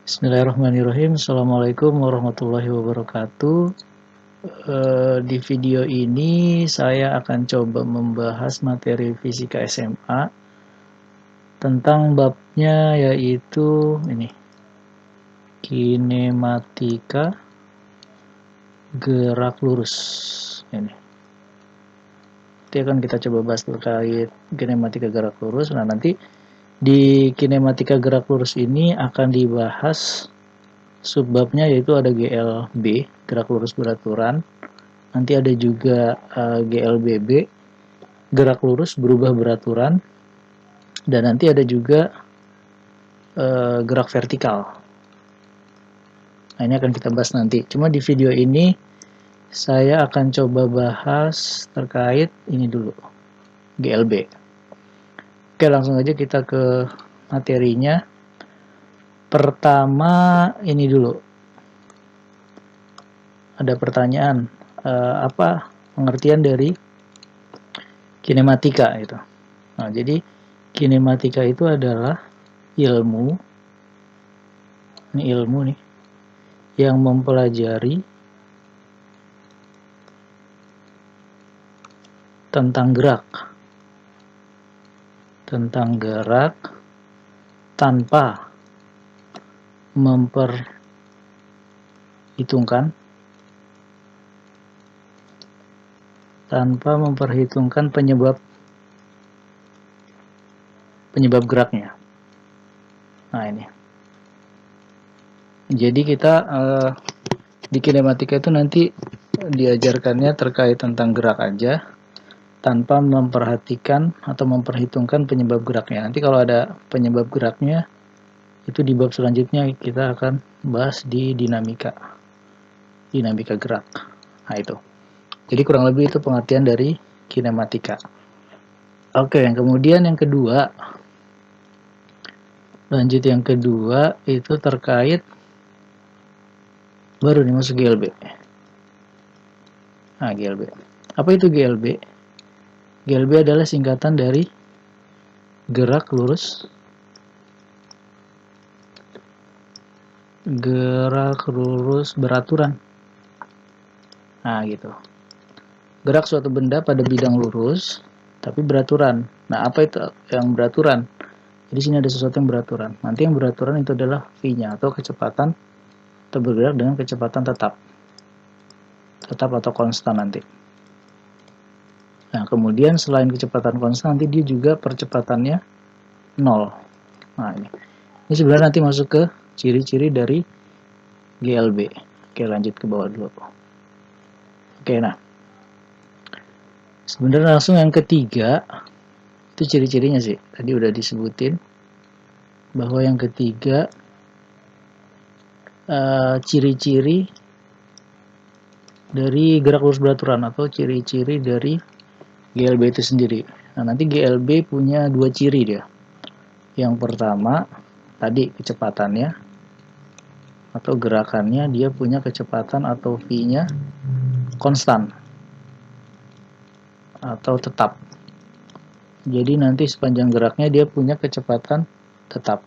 Bismillahirrahmanirrahim. Assalamualaikum warahmatullahi wabarakatuh. Di video ini saya akan coba membahas materi fisika SMA tentang babnya yaitu ini, kinematika gerak lurus. Ini akan kita coba bahas terkait kinematika gerak lurus. Nah, nanti di kinematika gerak lurus ini akan dibahas subbabnya, yaitu ada GLB, gerak lurus beraturan. Nanti ada juga GLBB, gerak lurus berubah beraturan. Dan nanti ada juga gerak vertikal. Nah, ini akan kita bahas nanti. Cuma di video ini saya akan coba bahas terkait ini dulu, GLB. Oke, langsung aja kita ke materinya. Pertama ini dulu, ada pertanyaan, apa pengertian dari kinematika itu. Nah, jadi kinematika itu adalah ilmu, ini ilmu nih, yang mempelajari tentang gerak tanpa memperhitungkan penyebab geraknya. Nah, ini. Jadi kita di kinematika itu nanti diajarkannya terkait tentang gerak aja, tanpa memperhatikan atau memperhitungkan penyebab geraknya. Nanti kalau ada penyebab geraknya, itu di bab selanjutnya kita akan bahas di dinamika gerak. Nah, itu. Jadi kurang lebih itu pengertian dari kinematika. Oke, kemudian yang kedua, lanjut yang kedua itu terkait, baru nih masuk GLB. Nah, GLB. Apa itu GLB? GLB adalah singkatan dari gerak lurus beraturan. Nah, gitu. Gerak suatu benda pada bidang lurus tapi beraturan. Nah, apa itu yang beraturan? Jadi sini ada sesuatu yang beraturan. Nanti yang beraturan itu adalah v-nya, atau kecepatan, atau bergerak dengan kecepatan tetap atau konstan nanti. Nah, kemudian selain kecepatan konstan, nanti dia juga percepatannya 0. Nah, ini sebenarnya nanti masuk ke ciri-ciri dari GLB. Oke, lanjut ke bawah dulu. Oke, nah, sebenarnya langsung yang ketiga, itu ciri-cirinya sih, tadi udah disebutin, bahwa yang ketiga, ciri-ciri dari gerak lurus beraturan, atau ciri-ciri dari GLB itu sendiri. Nah, nanti GLB punya dua ciri dia. Yang pertama, tadi kecepatannya atau gerakannya, dia punya kecepatan atau v-nya konstan atau tetap. Jadi nanti sepanjang geraknya dia punya kecepatan tetap.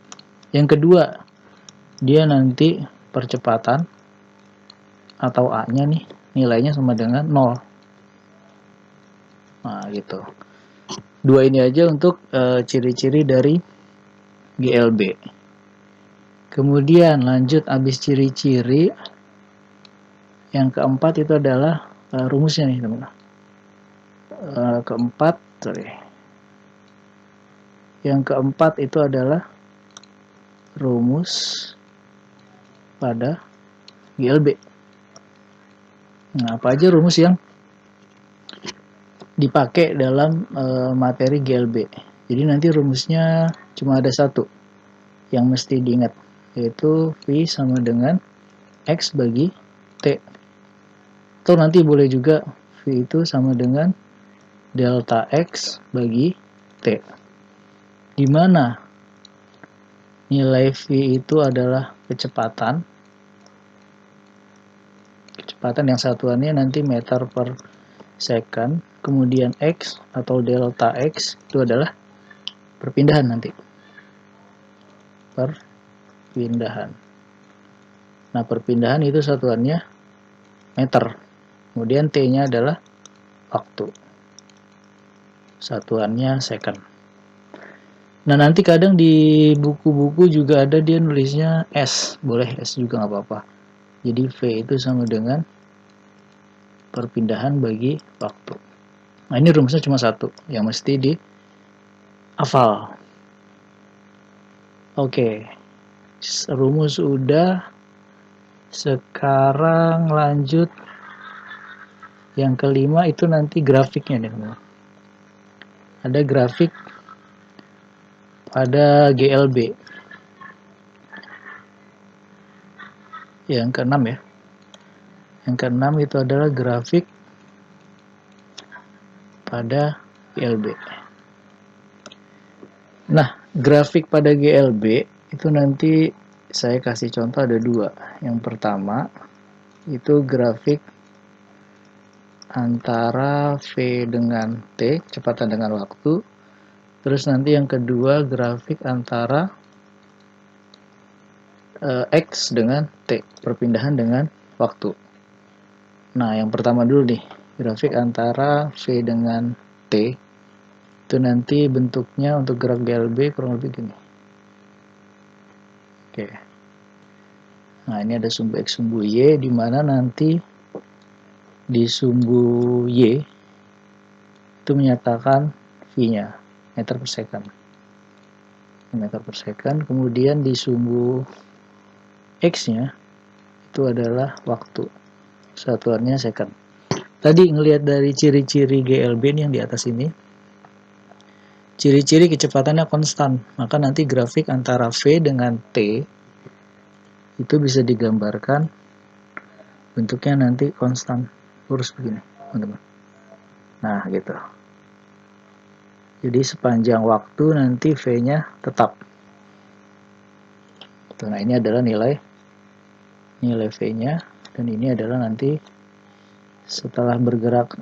Yang kedua, dia nanti percepatan atau A-nya nih nilainya sama dengan 0. Nah, gitu. Dua ini aja untuk ciri-ciri dari GLB. Kemudian lanjut, habis ciri-ciri, yang keempat itu adalah rumusnya nih, teman-teman. Yang keempat itu adalah rumus pada GLB. Nah, apa aja rumus yang dipakai dalam materi GLB? Jadi nanti rumusnya cuma ada satu yang mesti diingat, yaitu V sama dengan X bagi T. Atau nanti boleh juga V itu sama dengan delta X bagi T. Di mana nilai V itu adalah kecepatan yang satuannya nanti meter per second. Kemudian X atau delta X itu adalah perpindahan nanti. Perpindahan. Nah, perpindahan itu satuannya meter. Kemudian T-nya adalah waktu. Satuannya second. Nah, nanti kadang di buku-buku juga ada dia nulisnya S. Boleh S juga nggak apa-apa. Jadi V itu sama dengan perpindahan bagi waktu. Nah, ini rumusnya cuma satu yang mesti dihafal. Oke, rumus udah. Sekarang lanjut yang kelima, itu nanti grafiknya nih. Ada grafik pada GLB. Yang keenam ya. Yang keenam itu adalah grafik pada GLB. Nah, grafik pada GLB itu nanti saya kasih contoh ada dua. Yang pertama itu grafik antara V dengan T, kecepatan dengan waktu. Terus nanti yang kedua grafik antara X dengan T, perpindahan dengan waktu. Nah, yang pertama dulu nih, grafik antara V dengan T, itu nanti bentuknya untuk graf GLB kurang lebih gini. Oke. Nah, ini ada sumbu X, sumbu Y, di mana nanti di sumbu Y itu menyatakan V-nya, meter per second. Meter per second. Kemudian di sumbu X-nya itu adalah waktu. Satuannya second. Tadi ngelihat dari ciri-ciri GLB yang di atas ini, ciri-ciri kecepatannya konstan, maka nanti grafik antara V dengan T itu bisa digambarkan bentuknya nanti konstan, lurus begini, teman-teman. Nah, gitu. Jadi sepanjang waktu nanti V-nya tetap. Nah, ini adalah nilai V-nya, dan ini adalah nanti setelah bergerak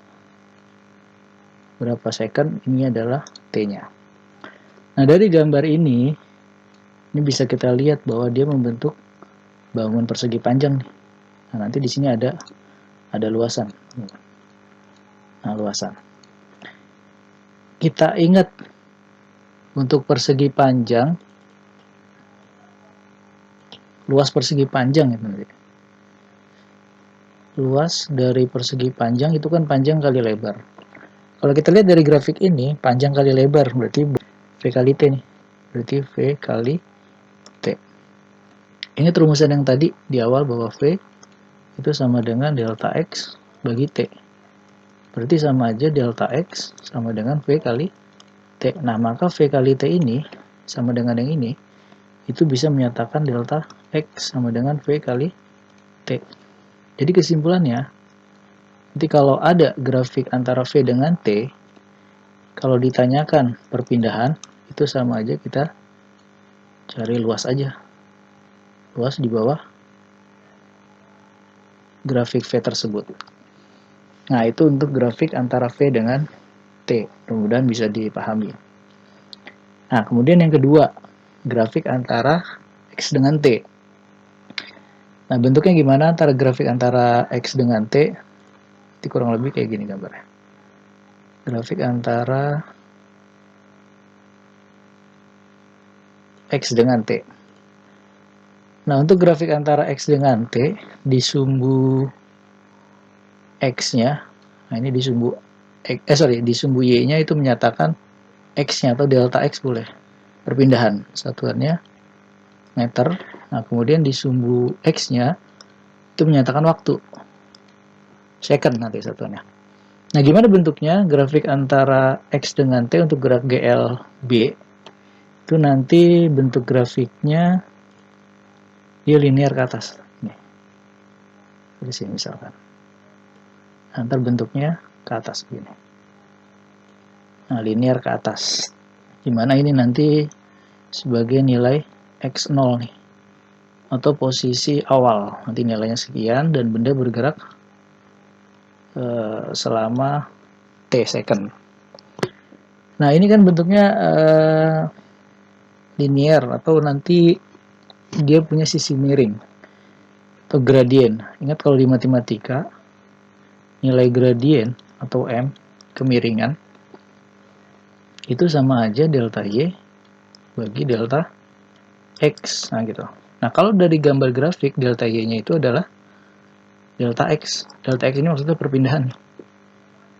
berapa second, ini adalah T-nya. Nah, dari gambar ini bisa kita lihat bahwa dia membentuk bangun persegi panjang nih. Nah, nanti di sini ada luasan. Nah, luasan. Kita ingat untuk persegi panjang, luas persegi panjang itu nanti. Luas dari persegi panjang itu kan panjang kali lebar. Kalau kita lihat dari grafik ini, panjang kali lebar berarti V kali T nih. Berarti V kali T. Ini rumusan yang tadi di awal bahwa V itu sama dengan delta X bagi T. Berarti sama aja delta X sama dengan V kali T. Nah, maka V kali T ini sama dengan yang ini, itu bisa menyatakan delta X sama dengan V kali T. Jadi kesimpulannya, nanti kalau ada grafik antara V dengan T, kalau ditanyakan perpindahan, itu sama aja kita cari luas aja. Luas di bawah grafik V tersebut. Nah, itu untuk grafik antara V dengan T. Mudah-mudahan bisa dipahami. Nah, kemudian yang kedua, grafik antara X dengan T. Nah, bentuknya gimana antara grafik antara X dengan T? Itu kurang lebih kayak gini gambarnya. Grafik antara X dengan T. Nah, untuk grafik antara X dengan T, di sumbu X-nya, nah ini di sumbu di sumbu Y-nya itu menyatakan X-nya atau delta X boleh. Perpindahan, satuannya meter. Nah, kemudian di sumbu X-nya itu menyatakan waktu. Second nanti satuannya. Nah, gimana bentuknya grafik antara X dengan T untuk graf GLB? Itu nanti bentuk grafiknya dia linear ke atas. Ini. Di sini misalkan. Antar bentuknya ke atas begini. Nah, linear ke atas. Dimana ini nanti sebagai nilai X0 nih. Atau posisi awal. Nanti nilainya sekian dan benda bergerak selama T second. Nah, ini kan bentuknya linear atau nanti dia punya sisi miring. atau gradien. Ingat kalau di matematika, nilai gradien atau M, kemiringan, itu sama aja delta Y bagi delta X. Nah gitu. Nah kalau dari gambar grafik, delta Y-nya itu adalah delta X. Delta X ini maksudnya perpindahan.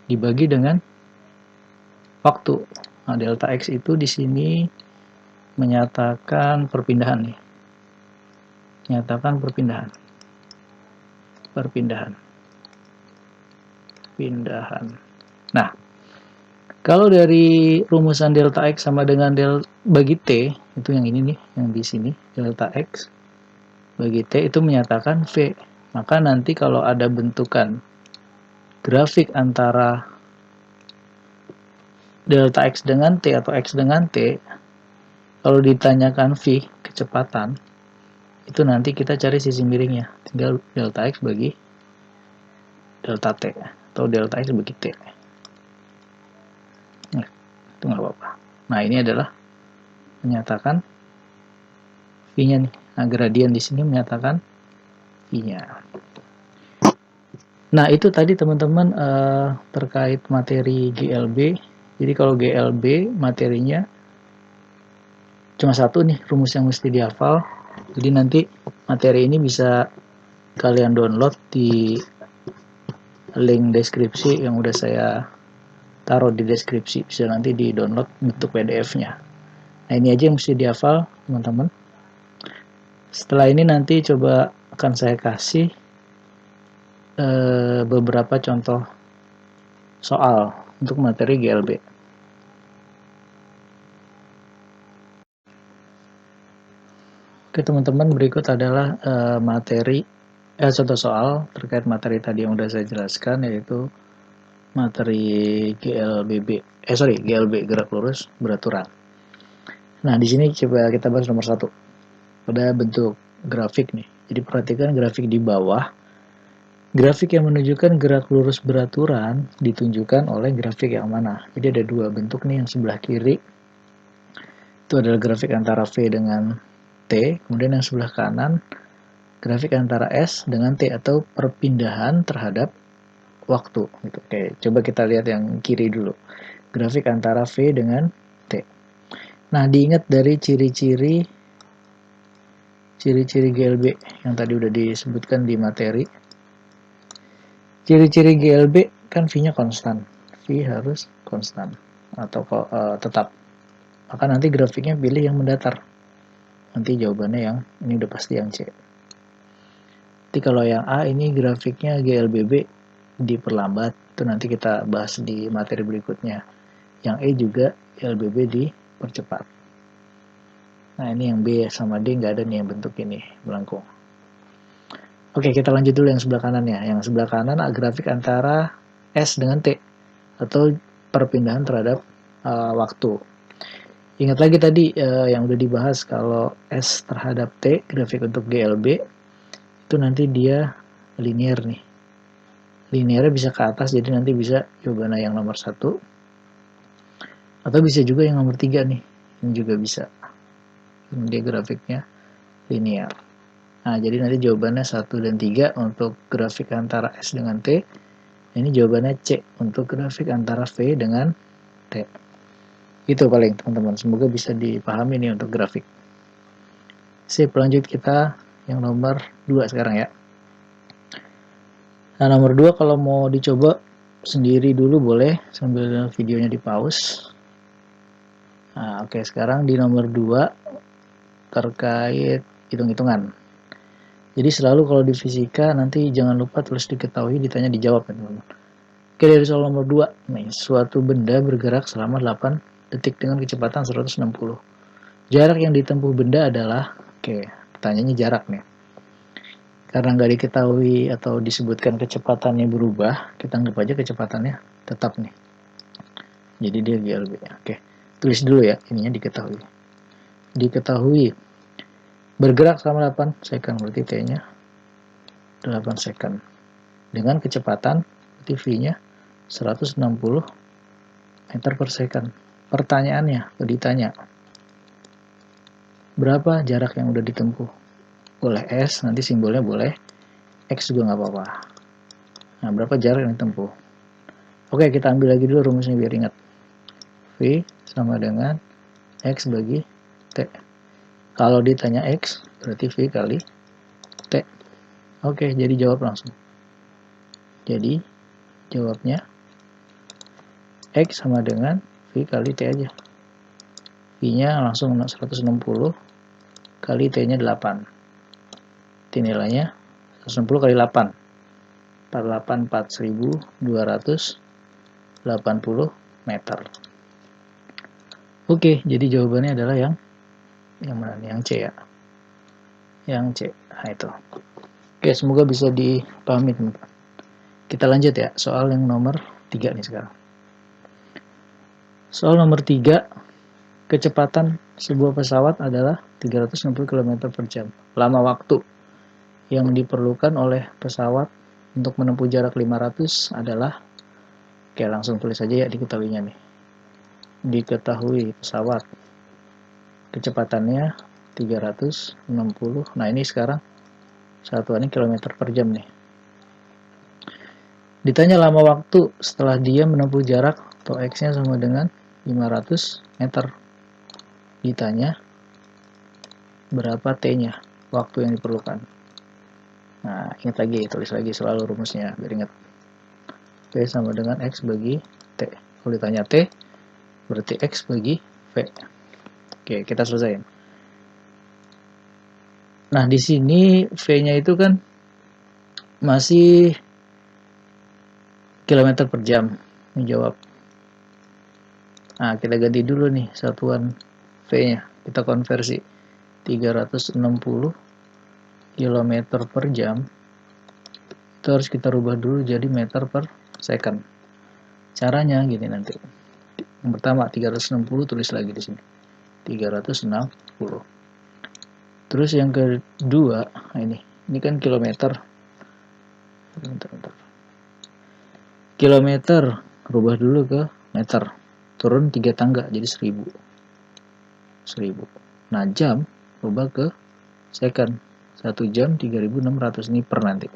Dibagi dengan waktu. Nah, delta X itu di sini menyatakan perpindahan nih. Menyatakan perpindahan. Perpindahan. Nah, kalau dari rumusan delta X sama dengan bagi T, itu yang ini nih, yang di sini, delta X bagi T itu menyatakan V. Maka nanti kalau ada bentukan grafik antara delta X dengan T atau X dengan T, kalau ditanyakan V, kecepatan, itu nanti kita cari sisi miringnya. Tinggal delta X bagi delta T, atau delta X bagi T. Nah, itu nggak apa-apa. Nah, ini adalah menyatakan V-nya nih. Nah, gradien di sini menyatakan V-nya. Nah, itu tadi teman-teman terkait materi GLB. Jadi kalau GLB materinya cuma satu nih, rumus yang mesti dihafal. Jadi nanti materi ini bisa kalian download di link deskripsi yang udah saya taruh di deskripsi. Bisa nanti di download bentuk PDF-nya. Nah, ini aja yang mesti dihafal teman-teman. Setelah ini nanti coba akan saya kasih beberapa contoh soal untuk materi GLB. Oke teman-teman, berikut adalah contoh soal terkait materi tadi yang udah saya jelaskan, yaitu materi GLB gerak lurus beraturan. Nah di sini coba kita bahas nomor 1. Pada bentuk grafik nih. Jadi perhatikan grafik di bawah. Grafik yang menunjukkan gerak lurus beraturan ditunjukkan oleh grafik yang mana. Jadi ada dua bentuk nih, yang sebelah kiri itu adalah grafik antara V dengan T, kemudian yang sebelah kanan grafik antara S dengan T atau perpindahan terhadap waktu. Gitu. Oke, coba kita lihat yang kiri dulu. Grafik antara V dengan T. Nah, diingat dari ciri-ciri GLB yang tadi udah disebutkan di materi. Ciri-ciri GLB kan V-nya konstan. V harus konstan atau tetap. Maka nanti grafiknya pilih yang mendatar. Nanti jawabannya yang ini udah pasti yang C. Jadi kalau yang A ini grafiknya GLBB diperlambat. Itu nanti kita bahas di materi berikutnya. Yang E juga GLBB dipercepat. Nah ini yang B sama D nggak ada nih yang bentuk ini melengkung. Oke, kita lanjut dulu yang sebelah kanan ya. Yang sebelah kanan grafik antara S dengan T atau perpindahan terhadap waktu. Ingat lagi tadi yang udah dibahas, kalau S terhadap T, grafik untuk GLB, itu nanti dia linear nih. Linearnya bisa ke atas, jadi nanti bisa jawabannya yang nomor 1. Atau bisa juga yang nomor 3 nih. Ini juga bisa. Ini dia grafiknya linear. Nah, jadi nanti jawabannya 1 dan 3 untuk grafik antara S dengan T. Ini jawabannya C untuk grafik antara V dengan T. Itu paling teman-teman. Semoga bisa dipahami nih untuk grafik. Sip, lanjut kita yang nomor 2 sekarang ya. Nah, nomor 2 kalau mau dicoba sendiri dulu boleh sambil videonya di pause. Nah, oke, sekarang di nomor 2 terkait hitung-hitungan. Jadi selalu kalau di fisika nanti jangan lupa tulis diketahui, ditanya dijawab ya teman-teman. Oke, dari soal nomor 2 nih, suatu benda bergerak selama 8 detik dengan kecepatan 160. Jarak yang ditempuh benda adalah, oke, pertanyaannya jarak nih. Karena nggak diketahui atau disebutkan kecepatannya berubah, kita anggap aja kecepatannya tetap nih. Jadi dia GLB. Oke, tulis dulu ya, ininya diketahui. Diketahui bergerak selama 8 second, berarti T-nya 8 second. Dengan kecepatan, berarti V-nya 160 meter per second. Pertanyaannya, ditanya, berapa jarak yang udah ditempuh? Boleh S, nanti simbolnya boleh X juga nggak apa-apa. Nah, berapa jarak yang ditempuh? Oke, kita ambil lagi dulu rumusnya biar ingat. V sama dengan X bagi T. Kalau ditanya X, berarti V kali T. Oke, jadi jawab langsung. Jadi, jawabnya X sama dengan V kali T aja. V-nya langsung 160 kali T-nya 8. T nilainya 160 kali 8. 484.280 meter. Oke, jadi jawabannya adalah yang mana nih? Yang C ya. Yang C. Nah, itu. Oke, semoga bisa dipahami, teman-teman. Kita lanjut ya, soal yang nomor 3 nih sekarang. Soal nomor 3, kecepatan sebuah pesawat adalah 360 km per jam. Lama waktu yang diperlukan oleh pesawat untuk menempuh jarak 500 adalah, oke langsung tulis aja ya diketahuinya nih. Diketahui pesawat kecepatannya 360. Nah, ini sekarang satuannya kilometer per jam nih. Ditanya lama waktu setelah dia menempuh jarak atau X-nya sama dengan 500 meter. Ditanya berapa T-nya, waktu yang diperlukan. Nah, ingat lagi, tulis lagi selalu rumusnya biar ingat. P sama dengan X bagi T. Kalau ditanya T, berarti X bagi V. Oke, kita selesaiin. Nah, di sini V-nya itu kan masih kilometer per jam. Menjawab. Nah, kita ganti dulu nih satuan V-nya. Kita konversi 360 km per jam. Itu harus kita rubah dulu jadi meter per second. Caranya gini nanti. Yang pertama 360 tulis lagi di sini. 360. Terus yang kedua, nah ini kan kilometer. Bentar. Kilometer rubah dulu ke meter. Turun 3 tangga jadi 1000. Nah, jam rubah ke second. 1 jam 3600, ini per nanti.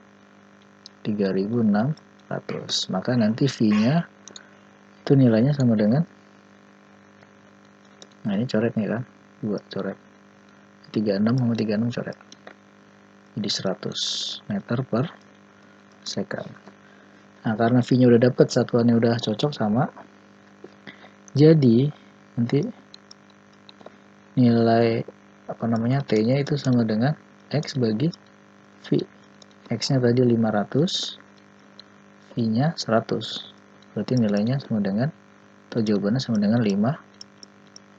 3600. Maka nanti V-nya itu nilainya sama dengan, nah ini coret nih kan, 2 coret, 36 sama 36 coret, jadi 100 meter per second. Nah, karena V-nya udah dapet, satuannya udah cocok sama, jadi nanti nilai T-nya itu sama dengan X bagi V. X-nya tadi 500, V-nya 100. Berarti nilainya sama dengan, atau jawabannya sama dengan 5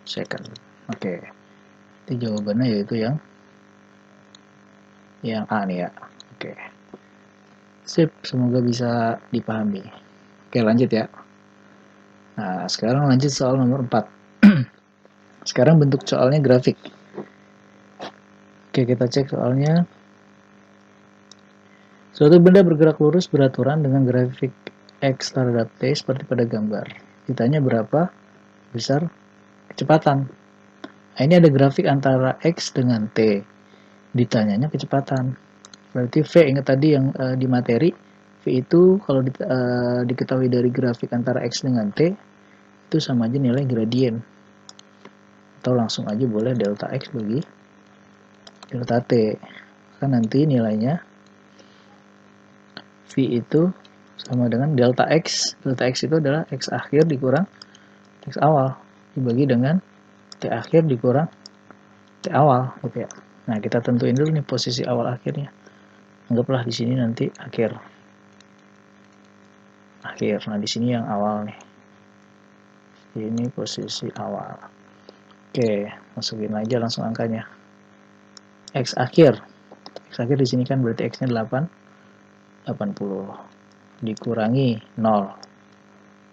second. Oke. Jadi jawabannya yaitu yang A nih ya. Oke. Sip, semoga bisa dipahami. Oke, lanjut ya. Nah, sekarang lanjut soal nomor 4. Sekarang bentuk soalnya grafik. Oke, kita cek soalnya. Suatu benda bergerak lurus beraturan dengan grafik X terhadap T seperti pada gambar. Ditanya berapa besar kecepatan. Nah, ini ada grafik antara X dengan T. Ditanyanya kecepatan. Berarti V, ingat tadi yang di materi, V itu kalau diketahui dari grafik antara X dengan T, itu sama aja nilai gradien. Atau langsung aja boleh delta X bagi delta T. Kan nanti nilainya V itu sama dengan delta X. Delta X itu adalah X akhir dikurang X awal, dibagi dengan T akhir dikurang T awal, gitu ya. Nah, kita tentuin dulu nih posisi awal akhirnya. Anggaplah di sini nanti akhir. Nah, di sini yang awal nih. Ini posisi awal. Oke, masukin aja langsung angkanya. X akhir. X akhir di sini kan berarti X-nya 80 dikurangi 0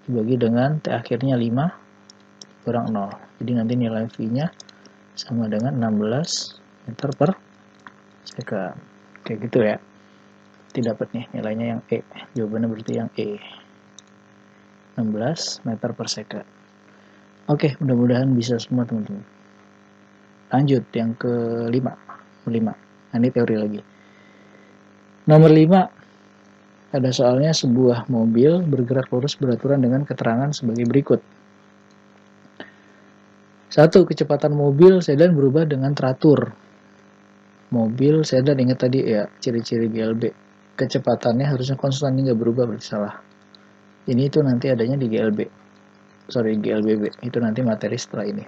dibagi dengan T akhirnya 5 kurang 0. Jadi nanti nilai V-nya sama dengan 16 meter per second. Kayak gitu ya. Tidak dapat nih nilainya yang E. Jawabannya berarti yang E. 16 meter per second. Oke, mudah-mudahan bisa semua teman-teman. Lanjut yang ke-5. Nah, ini teori lagi. Nomor 5, ada soalnya sebuah mobil bergerak lurus beraturan dengan keterangan sebagai berikut. 1. Kecepatan mobil sedan berubah dengan teratur. Mobil sedan, ingat tadi ya ciri-ciri GLB. Kecepatannya harusnya konstan, ini nggak berubah, berarti salah. Ini itu nanti adanya di GLBB. Itu nanti materi setelah ini.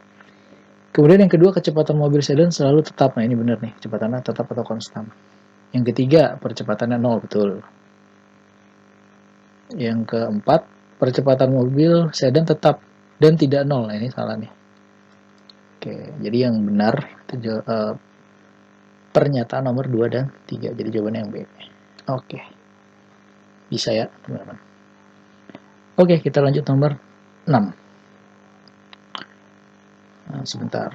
Kemudian yang kedua, kecepatan mobil sedan selalu tetap. Nah ini benar nih, kecepatannya tetap atau konstan. Yang ketiga, percepatannya 0, betul. Yang keempat, percepatan mobil sedan tetap dan tidak 0. Nah ini salah nih. Oke, jadi yang benar itu pernyataan nomor 2 dan 3. Jadi jawabannya yang B. Oke. Bisa ya, teman-teman. Oke, kita lanjut nomor 6. Nah, sebentar.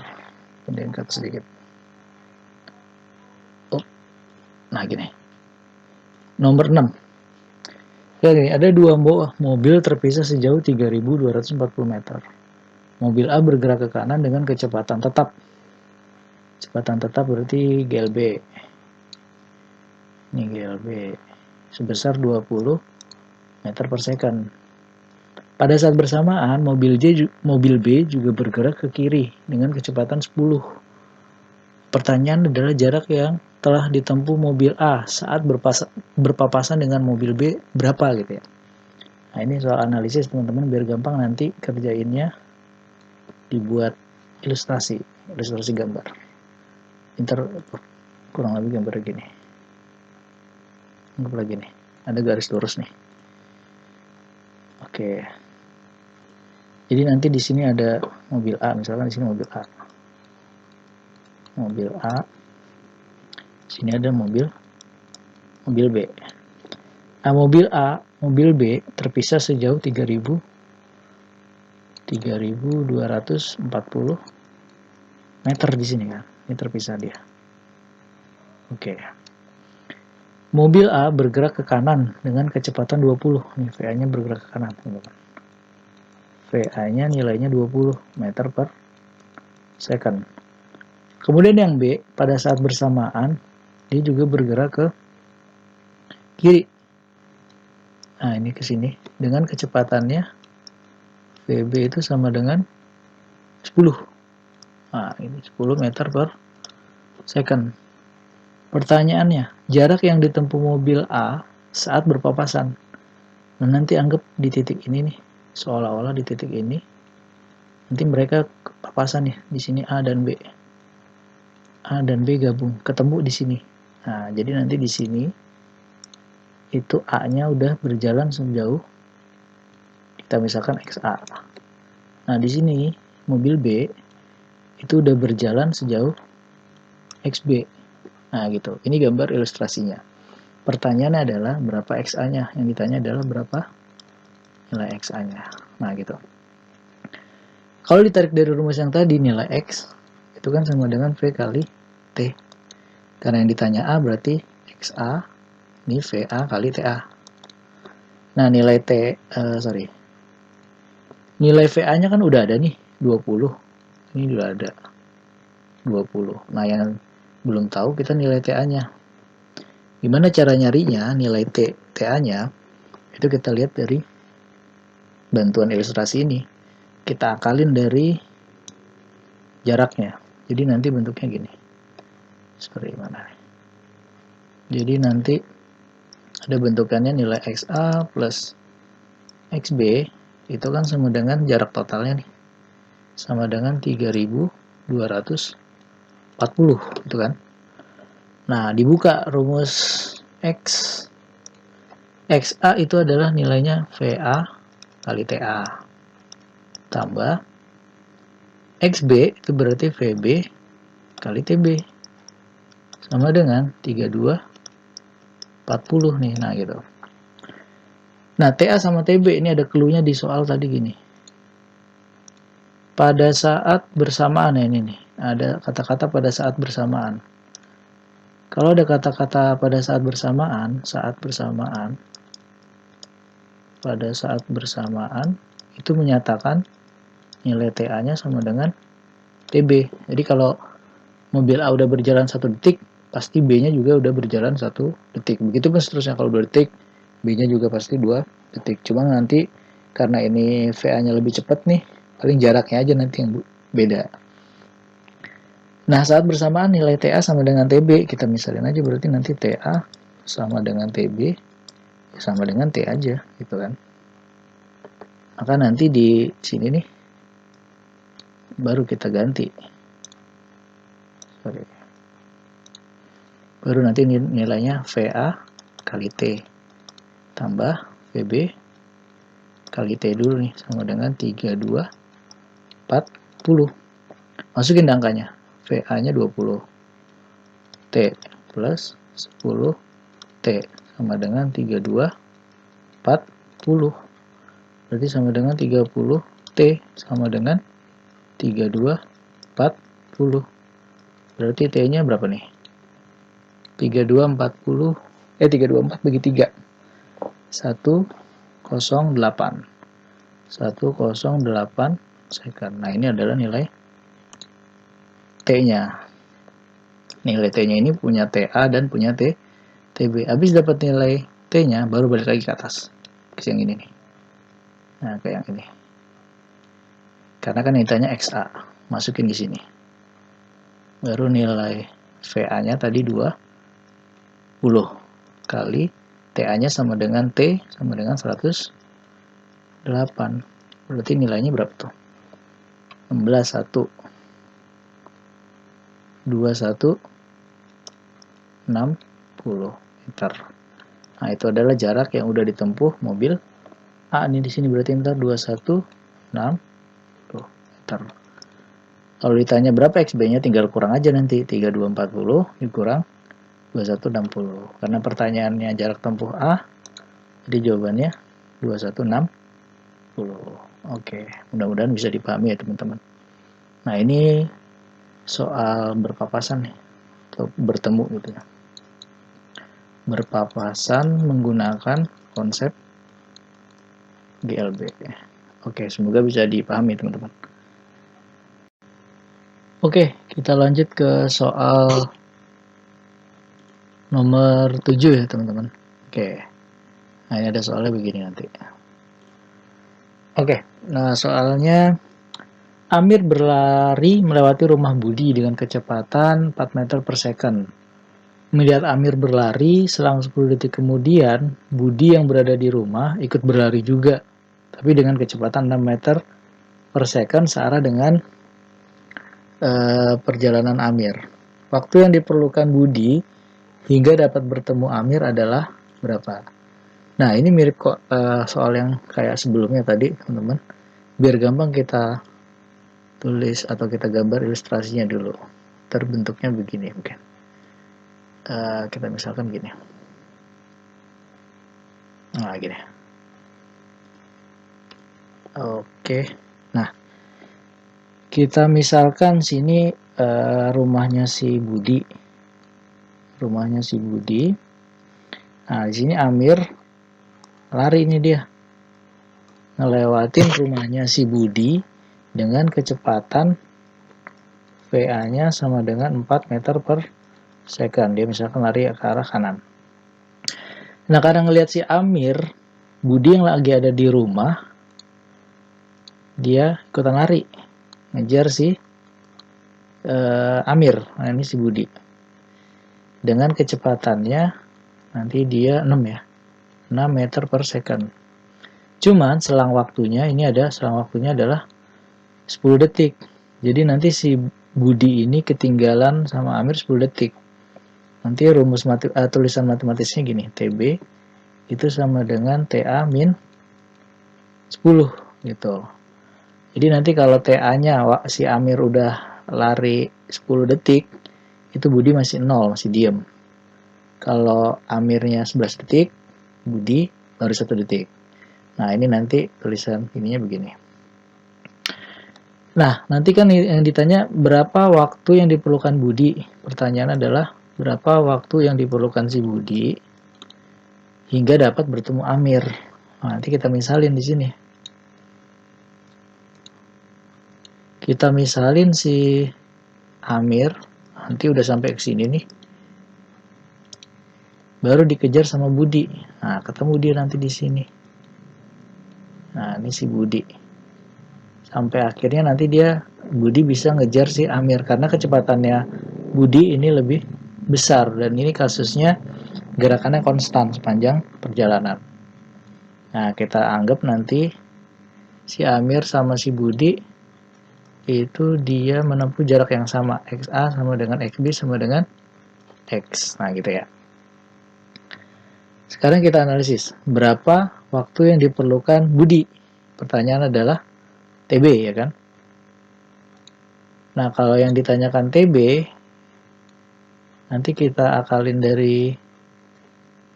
Pendengkat sedikit. Oh. Nah, gini. Nomor 6. Ya, gini, ada dua mobil terpisah sejauh 3.240 meter. Mobil A bergerak ke kanan dengan kecepatan tetap. Kecepatan tetap berarti GLB. Ini GLB. Sebesar 20 meter per second. Pada saat bersamaan, mobil B juga bergerak ke kiri dengan kecepatan 10. Pertanyaan adalah jarak yang telah ditempuh mobil A saat berpapasan dengan mobil B berapa gitu ya. Nah ini soal analisis teman-teman, biar gampang nanti kerjainnya dibuat ilustrasi gambar. Kurang lebih gambar gini. Anggaplah gini, ada garis lurus nih. Oke. Jadi nanti di sini ada mobil A, misalkan di sini mobil A. Mobil A. Sini ada mobil B. Nah, mobil B terpisah sejauh 3.240 meter di sini kan. Ini terpisah dia. Oke. Mobil A bergerak ke kanan dengan kecepatan 20. Nih, VA-nya bergerak ke kanan. VA-nya nilainya 20 meter per second. Kemudian yang B, pada saat bersamaan, dia juga bergerak ke kiri. Nah, ini ke sini. Dengan kecepatannya, VB itu sama dengan 10. Nah, ini 10 meter per second. Pertanyaannya, jarak yang ditempuh mobil A saat berpapasan. Nah, nanti anggap di titik ini nih, seolah-olah di titik ini. Nanti mereka papasan nih, di sini A dan B. A dan B gabung, ketemu di sini. Nah, jadi nanti di sini itu A-nya udah berjalan sejauh, kita misalkan XA. Nah, di sini mobil B itu udah berjalan sejauh XB. Nah, gitu. Ini gambar ilustrasinya. Pertanyaannya adalah berapa XA-nya? Yang ditanya adalah berapa nilai XA-nya. Nah, gitu. Kalau ditarik dari rumus yang tadi, nilai X itu kan sama dengan V kali T. Karena yang ditanya A berarti XA, ini VA kali TA. Nah, nilai nilai VA-nya kan udah ada nih, 20. Ini udah ada 20. Nah, yang belum tahu kita nilai TA-nya. Gimana cara nyarinya nilai TA-nya? Itu kita lihat dari bantuan ilustrasi ini. Kita akalin dari jaraknya. Jadi nanti bentuknya gini. Seperti mana nih? Jadi nanti ada bentukannya nilai XA plus XB itu kan sama dengan jarak totalnya nih. Sama dengan 3.240 gitu kan. Nah, dibuka rumus XA itu adalah nilainya VA kali TA tambah XB itu berarti VB kali TB sama dengan 3.240 nih. Nah, gitu. Nah, TA sama TB ini ada clue-nya di soal tadi gini. Pada saat bersamaan ya, ini nih. Ada kata-kata pada saat bersamaan. Kalau ada kata-kata pada saat bersamaan, pada saat bersamaan itu menyatakan nilai TA-nya sama dengan TB. Jadi kalau mobil A udah berjalan 1 detik, pasti B-nya juga udah berjalan 1 detik. Begitu pun seterusnya, kalau 2 detik, B-nya juga pasti 2 detik. Cuma nanti karena ini VA-nya lebih cepat nih, paling jaraknya aja nanti yang beda. Nah, saat bersamaan nilai TA sama dengan TB, kita misalin aja berarti nanti TA sama dengan TB sama dengan T aja, gitu kan. Maka nanti di sini nih baru kita ganti. Baru nanti nilainya VA kali T tambah VB kali T dulu nih, sama dengan 32 40. Masukin angkanya. VA-nya 20. T plus 10 T sama dengan 32 40. Berarti sama dengan 30 T sama dengan 32 40. Berarti T-nya berapa nih? 32 4 bagi 3. 108. 108 second. Nah, ini adalah nilai T-nya. Nilai T-nya ini punya TA dan punya TB. Habis dapat nilai T-nya, baru balik lagi ke atas. Ke yang ini nih. Nah, ke yang ini. Karena kan ditanya XA. Masukin di sini. Baru nilai VA-nya tadi 20 kali TA-nya sama dengan T sama dengan 108. Berarti nilainya berapa tuh? 16 1 21 60 meter. Nah, itu adalah jarak yang udah ditempuh mobil A nih di sini, berarti ntar 21 60 meter. Kalau ditanya berapa XB-nya, tinggal kurang aja nanti 3240 dikurang 2160. Karena pertanyaannya jarak tempuh A, jadi jawabannya 2160. Oke, mudah-mudahan bisa dipahami ya teman-teman. Nah, ini soal berpapasan nih, atau bertemu gitu ya. Berpapasan menggunakan konsep GLB. Oke, semoga bisa dipahami teman-teman. Oke, kita lanjut ke soal nomor 7 ya teman-teman. Oke, nah ini ada soalnya begini nanti. Oke, nah soalnya Amir berlari melewati rumah Budi dengan kecepatan 4 meter per second. Melihat Amir berlari, selang 10 detik kemudian, Budi yang berada di rumah ikut berlari juga, tapi dengan kecepatan 6 meter per second searah dengan perjalanan Amir. Waktu yang diperlukan Budi hingga dapat bertemu Amir adalah berapa? Nah, ini mirip kok soal yang kayak sebelumnya tadi, teman-teman. Biar gampang kita tulis atau kita gambar ilustrasinya dulu. Terbentuknya begini mungkin. Kita misalkan gini. Nah, gini. Oke. Nah, kita misalkan sini rumahnya si Budi. Rumahnya si Budi. Nah, di sini Amir lari ini dia. Ngelewatin rumahnya si Budi dengan kecepatan VA-nya sama dengan 4 meter per second. Dia misalkan lari ke arah kanan. Nah, karena ngelihat si Amir, Budi yang lagi ada di rumah, dia ikutan lari. Ngejar si Amir. Nah, ini si Budi. Dengan kecepatannya, nanti dia 6 ya. 6 meter per second. Cuman selang waktunya, selang waktunya adalah 10 detik. Jadi nanti si Budi ini ketinggalan sama Amir 10 detik. Nanti rumus tulisan matematisnya gini, TB itu sama dengan TA min 10 gitu. Jadi nanti kalau TA-nya si Amir udah lari 10 detik, itu Budi masih 0, masih diem. Kalau Amirnya 11 detik, Budi baru 1 detik. Nah, ini nanti tulisan ininya begini. Nah, nanti kan yang ditanya berapa waktu yang diperlukan Budi. Pertanyaan adalah berapa waktu yang diperlukan si Budi hingga dapat bertemu Amir. Nah, nanti kita misalin di sini. Kita misalin si Amir, nanti udah sampai ke sini nih. baru dikejar sama Budi. Nah, ketemu dia nanti di sini. Nah, ini si Budi. Sampai akhirnya nanti Budi bisa ngejar si Amir karena kecepatannya Budi ini lebih besar dan ini kasusnya gerakannya konstan sepanjang perjalanan. Nah, kita anggap nanti si Amir sama si Budi itu dia menempuh jarak yang sama, XA sama dengan XB sama dengan X. Nah, gitu ya. Sekarang kita analisis, berapa waktu yang diperlukan Budi? Pertanyaan adalah TB, ya kan? Nah, kalau yang ditanyakan TB, nanti kita akalin dari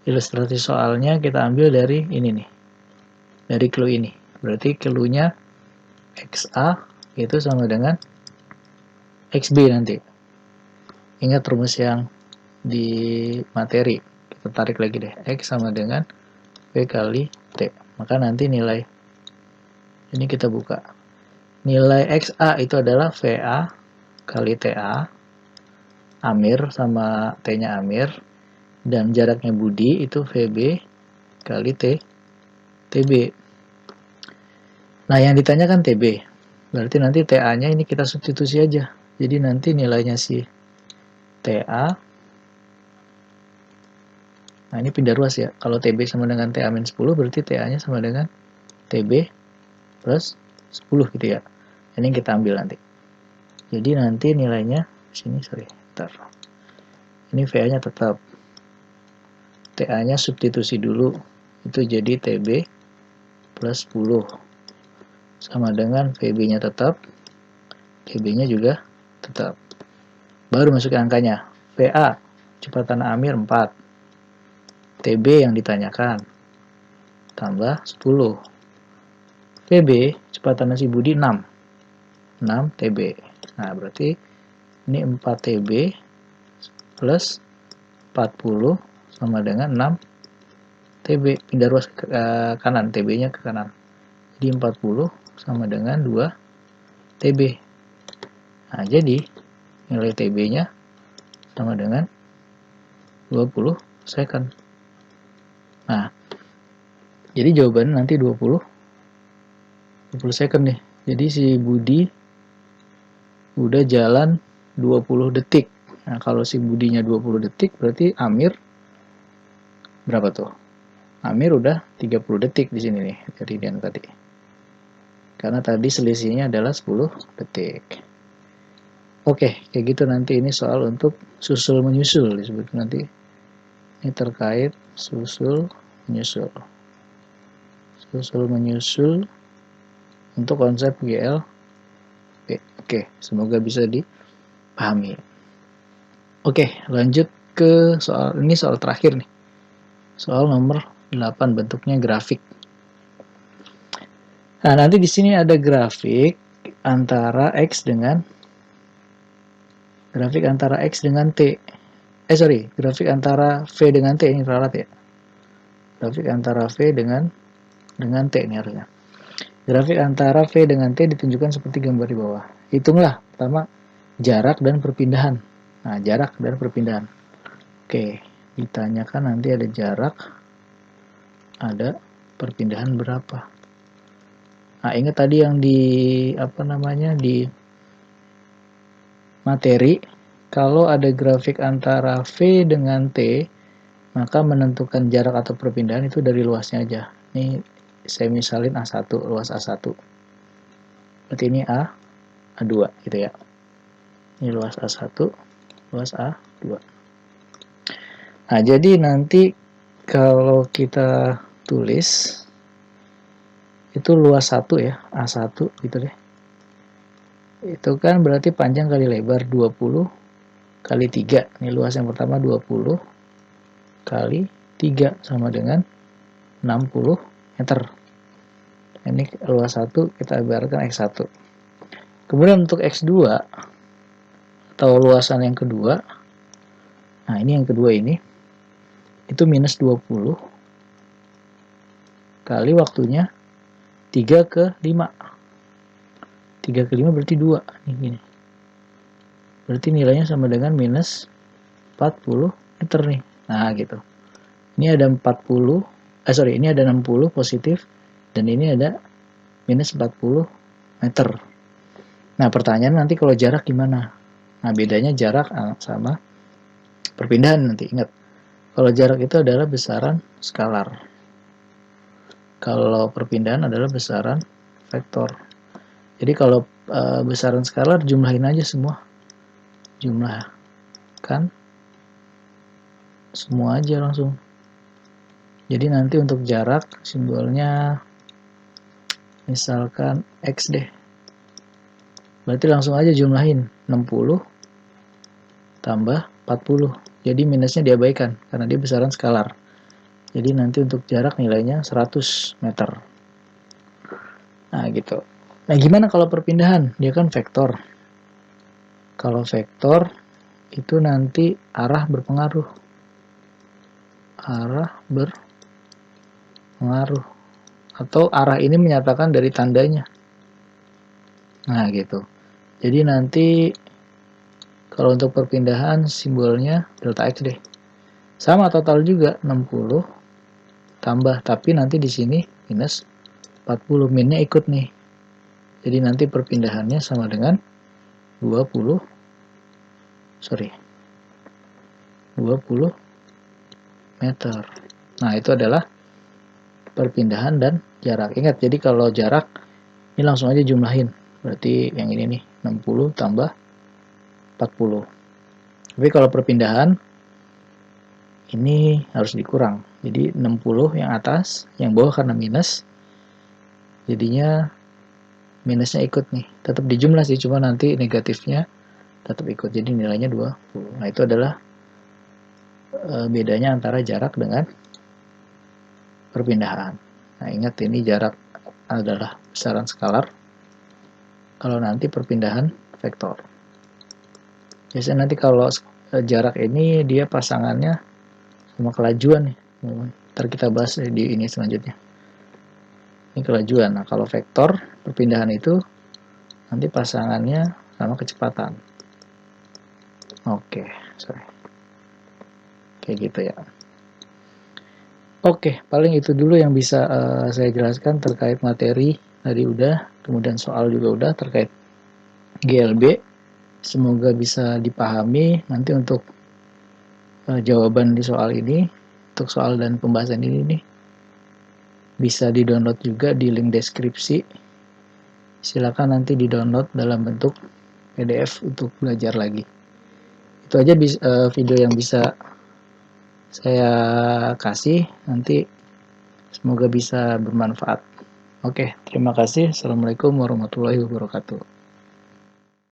ilustrasi soalnya, kita ambil dari ini nih, dari clue ini. Berarti clue-nya XA itu sama dengan XB nanti. Ingat rumus yang di materi. Kita tarik lagi deh. X sama dengan V kali T. Maka nanti nilai, ini kita buka. Nilai XA itu adalah VA kali TA. Amir sama T-nya Amir. Dan jaraknya Budi itu VB kali TB. Nah, yang ditanyakan TB. Berarti nanti TA-nya ini kita substitusi aja. Jadi nanti nilainya si TA. Nah, ini pindah ruas ya. Kalau TB sama dengan TA-10 berarti TA-nya sama dengan TB plus 10 gitu ya. Ini kita ambil nanti. Jadi nanti nilainya sini, bentar. Ini VA-nya tetap. TA-nya substitusi dulu. Itu jadi TB plus 10. Sama dengan VB-nya tetap. TB-nya juga tetap. Baru masuk ke angkanya. VA, kecepatan Amir 4. TB yang ditanyakan. Tambah 10. TB, kecepatan si Budi 6. 6 TB. Nah, berarti ini 4 TB plus 40 sama dengan 6 TB. Pindah ruas ke kanan, TB-nya ke kanan. Jadi 40 sama dengan 2 TB. Nah, jadi nilai TB-nya sama dengan 20 second. Nah, jadi jawabannya nanti 20 second nih. Jadi si Budi udah jalan 20 detik. Nah, kalau si Budinya 20 detik, berarti Amir berapa tuh? Amir udah 30 detik di sini nih, dari yang tadi. Karena tadi selisihnya adalah 10 detik. Oke, kayak gitu nanti ini soal untuk susul menyusul disebut nanti. Ini terkait susul menyusul. Susul menyusul untuk konsep GL. Oke, semoga bisa dipahami. Oke, lanjut ke soal ini, soal terakhir nih. Soal nomor 8, bentuknya grafik. Nah, nanti di sini ada grafik antara X dengan T. Grafik antara V dengan T, ini ralat ya. Grafik antara V dengan T ini harusnya. Grafik antara V dengan T ditunjukkan seperti gambar di bawah. Hitunglah pertama jarak dan perpindahan. Nah, jarak dan perpindahan. Oke, ditanyakan nanti ada jarak, ada perpindahan berapa. Nah, ingat tadi yang di di materi, kalau ada grafik antara V dengan T, maka menentukan jarak atau perpindahan itu dari luasnya aja. Ini saya misalin A1, luas A1. Berarti ini A2 gitu ya. Ini luas A1, luas A2. Nah, jadi nanti kalau kita tulis itu luas 1 ya, A1 gitu deh. Itu kan berarti panjang kali lebar 20 kali 3. Ini luas yang pertama 20 kali 3 sama dengan 60 meter. Ini luas 1 kita ibaratkan X1. Kemudian untuk X2 atau luasan yang kedua, nah ini yang kedua ini, itu minus 20 kali waktunya 3 ke 5. 3 ke 5 berarti 2. Ini. Berarti nilainya sama dengan minus 40 meter nih. Nah gitu. Ini ada 40, ini ada 60 positif, dan ini ada minus 40 meter. Nah, pertanyaan nanti kalau jarak gimana? Nah, bedanya jarak sama perpindahan nanti, ingat. Kalau jarak itu adalah besaran skalar. Kalau perpindahan adalah besaran vektor. Jadi kalau besaran skalar jumlahin aja semua. Jumlahkan semua aja langsung. Jadi nanti untuk jarak simbolnya misalkan X deh. Berarti langsung aja jumlahin 60 tambah 40. Jadi minusnya diabaikan karena dia besaran skalar. Jadi nanti untuk jarak nilainya 100 meter. Nah gitu. Nah gimana kalau perpindahan? Dia kan vektor. Kalau vektor itu nanti arah berpengaruh. Atau arah ini menyatakan dari tandanya. Nah gitu. Jadi nanti kalau untuk perpindahan simbolnya delta X deh. Sama total juga 60 tambah, tapi nanti di sini minus 40, minnya ikut nih. Jadi nanti perpindahannya sama dengan 20 meter. Nah, itu adalah perpindahan dan jarak. Ingat, jadi kalau jarak ini langsung aja jumlahin. Berarti yang ini nih 60 tambah 40. Tapi kalau perpindahan ini harus dikurang. Jadi 60 yang atas, yang bawah karena minus. Jadinya minusnya ikut nih. Tetap dijumlah sih, cuma nanti negatifnya tetap ikut. Jadi nilainya 20. Nah, itu adalah bedanya antara jarak dengan perpindahan. Nah, ingat ini jarak adalah besaran skalar. Kalau nanti perpindahan vektor. Biasanya nanti kalau jarak ini dia pasangannya sama kelajuan nih. Ntar kita bahas di ini selanjutnya. Ini kelajuan. Nah, kalau vektor perpindahan itu nanti pasangannya sama kecepatan. Oke, sorry. Kayak gitu ya. Oke, paling itu dulu yang bisa saya jelaskan terkait materi. Tadi udah, kemudian soal juga udah terkait GLB. Semoga bisa dipahami. Nanti untuk jawaban di soal ini, untuk soal dan pembahasan ini nih, bisa di-download juga di link deskripsi. Silakan nanti di-download dalam bentuk PDF untuk belajar lagi. Itu aja video yang bisa saya kasih. Nanti semoga bisa bermanfaat. Oke, terima kasih. Assalamualaikum warahmatullahi wabarakatuh.